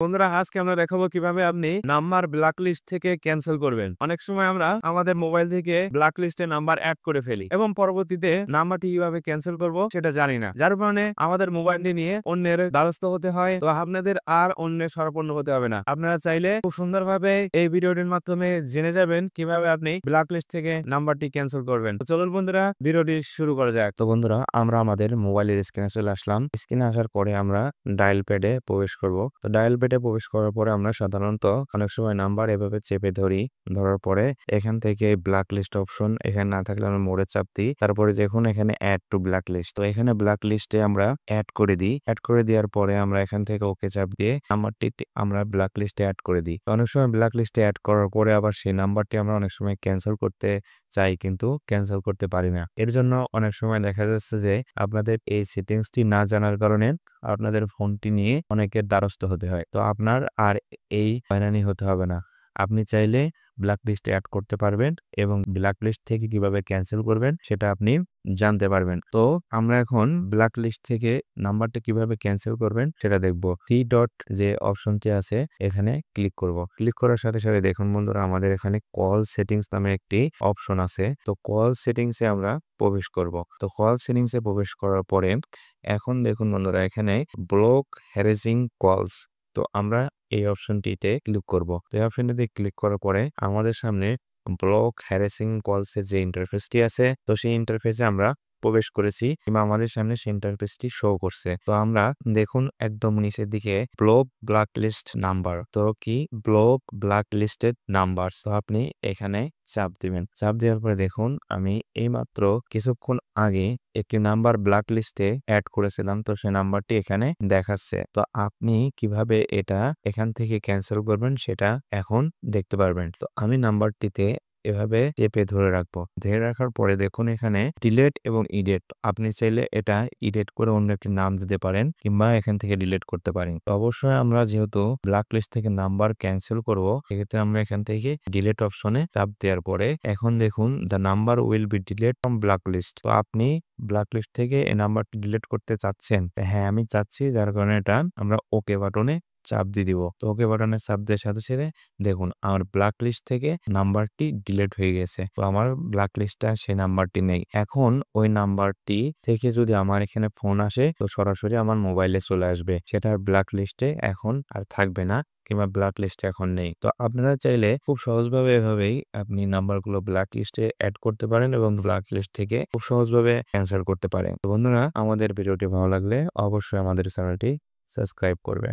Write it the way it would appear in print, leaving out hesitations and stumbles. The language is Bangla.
বন্ধুরা আজকে আমরা দেখাবো কিভাবে আপনি নাম্বার ব্ল্যাক লিস্ট থেকে ক্যান্সেল করবেন। অনেক সময় আমরা আমাদের মোবাইল থেকে ব্ল্যাক লিস্টে নাম্বার অ্যাড করে ফেলি এবং পরবর্তীতে নাম্বারটি কিভাবে ক্যান্সেল করব সেটা জানি না, যার কারণে আমাদের মোবাইলটি নিয়ে অন্যের দ্বারস্থ হতে হয়। তো আপনাদের আর অন্যের শরণাপন্ন হতে হবে না। আপনারা চাইলে খুব সুন্দরভাবে এই ভিডিওটির মাধ্যমে জেনে যাবেন কিভাবে আপনি ব্ল্যাক লিস্ট থেকে নাম্বারটি ক্যান্সেল করবেন। তো চলুন বন্ধুরা ভিডিওটি শুরু করা যাক। তো বন্ধুরা আমরা আমাদের মোবাইলের স্ক্রিনে চলে আসলাম। স্ক্রিনে আসার পরে আমরা ডায়াল প্যাডে প্রবেশ করব। তো ডায়াল প্যাডে প্রবেশ করার পরে আমরা সাধারণত অনেক সময় নাম্বার এভাবে চেপে ধরি। ধরার পরে এখান থেকে ব্ল্যাক লিস্ট অপশন এখানে না থাকলে আমরা মোড়ে চাপ দিই। তারপরে দেখুন এখানে অ্যাড টু ব্ল্যাক লিস্ট। তো এখানে ব্ল্যাক লিস্টে আমরা অ্যাড করে দিই। অ্যাড করে দেওয়ার পরে আমরা এখান থেকে ওকে চাপ দিয়ে নাম্বারটি আমরা ব্ল্যাক লিস্টে অ্যাড করে দিই। তো অনেক সময় ব্ল্যাক লিস্টে অ্যাড করার পরে আবার সেই নাম্বারটি আমরা অনেক সময় ক্যান্সেল করতে চাই, কিন্তু ক্যান্সেল করতে পারি না। এর জন্য অনেক সময় দেখা যাচ্ছে যে আপনাদের এই সেটিংসটি না জানার কারণে আপনাদের ফোনটি নিয়ে অনেকের দ্বারস্থ হতে হয়। তো আপনার আর এই হয়রানি হতে হবে না। আপনি চাইলে ব্ল্যাক লিস্টে অ্যাড করতে পারবেন এবং ব্ল্যাক লিস্ট থেকে কিভাবে ক্যান্সেল করবেন সেটা আপনি জানতে পারবেন। তো আমরা এখন ব্ল্যাক লিস্ট থেকে নাম্বারটা কিভাবে ক্যান্সেল করবেন সেটা দেখব। থ্রি ডট যে অপশনটি আছে এখানে ক্লিক করব। ক্লিক করার সাথে সাথে দেখুন বন্ধুরা আমাদের এখানে কল সেটিংস নামে একটি অপশন আছে। তো কল সেটিংসে আমরা প্রবেশ করব। তো কল সেটিংসে প্রবেশ করার পরে এখন দেখুন বন্ধুরা এখানে ব্লক হ্যারাসিং কলস। তো আমরা এই অপশনটিতে ক্লিক করব। তো এই অপশনটিতে ক্লিক করার পরে আমাদের সামনে ব্লক হ্যারাসিং কলস এর যে ইন্টারফেসটি আছে, তো সেই ইন্টারফেসে আমরা প্রবেশ করেছি কিংবা আমাদের সামনে সেই ইন্টারফেসটি শো করছে। তো আমরা দেখুন একদম নিচের দিকে ব্লক ব্ল্যাক লিস্ট নাম্বার, তো কি ব্লক ব্ল্যাক লিস্টেড নাম্বার। তো আপনি এখানে চাপ দিবেন। চাপ দেওয়ার পরে দেখুন আমি এইমাত্র কিছুক্ষণ আগে একটি নাম্বার ব্ল্যাক লিস্টে অ্যাড করেছিলাম, তো সেই নাম্বারটি এখানে দেখাচ্ছে। তো আপনি কিভাবে এটা এখান থেকে ক্যান্সেল করবেন সেটা এখন দেখতে পারবেন। তো আমি নাম্বারটিতে এভাবে চেপে ধরে রাখবো। ধরে রাখার পরে দেখুন এখানে ডিলেট এবং ইডিট। আপনি চাইলে এটা ইডিট করে অন্য একটি নাম দিতে পারেন কিংবা এখান থেকে ডিলিট করতে পারেন। তো অবশ্যই আমরা যেহেতু ব্ল্যাক লিস্ট থেকে নাম্বার ক্যান্সেল করব, সেক্ষেত্রে আমরা এখান থেকে ডিলিট অপশনে চাপ দেওয়ার পরে এখন দেখুন the number will be delete from black list. তো আপনি ব্ল্যাক লিস্ট থেকে এই নাম্বারটি ডিলিট করতে চাচ্ছেন? হ্যাঁ আমি চাচ্ছি, যার কারণে এটা আমরা ওকে বাটনে চাপ দিয়ে দিব। তো ওকে বাটনে চাপ দেওয়ার সাথে সাথে দেখুন আমার ব্ল্যাক লিস্ট থেকে নাম্বারটি ডিলিট হয়ে গেছে। তো আমার ব্ল্যাক লিস্টে সেই নাম্বারটি নেই। এখন ওই নাম্বারটি থেকে যদি আমার এখানে ফোন আসে তো সরাসরি আমার মোবাইলে চলে আসবে, সেটা ব্ল্যাক লিস্টে এখন আর থাকবে না কিংবা ব্ল্যাক লিস্টে এখন নেই। তো আপনারা চাইলে খুব সহজভাবে এভাবেই আপনি নাম্বারগুলো ব্ল্যাক লিস্টে অ্যাড করতে পারেন এবং ব্ল্যাক লিস্ট থেকে খুব সহজভাবে ক্যান্সেল করতে পারেন। তো বন্ধুরা আমাদের ভিডিওটি ভালো লাগলে অবশ্যই আমাদের চ্যানেলটি সাবস্ক্রাইব করবে।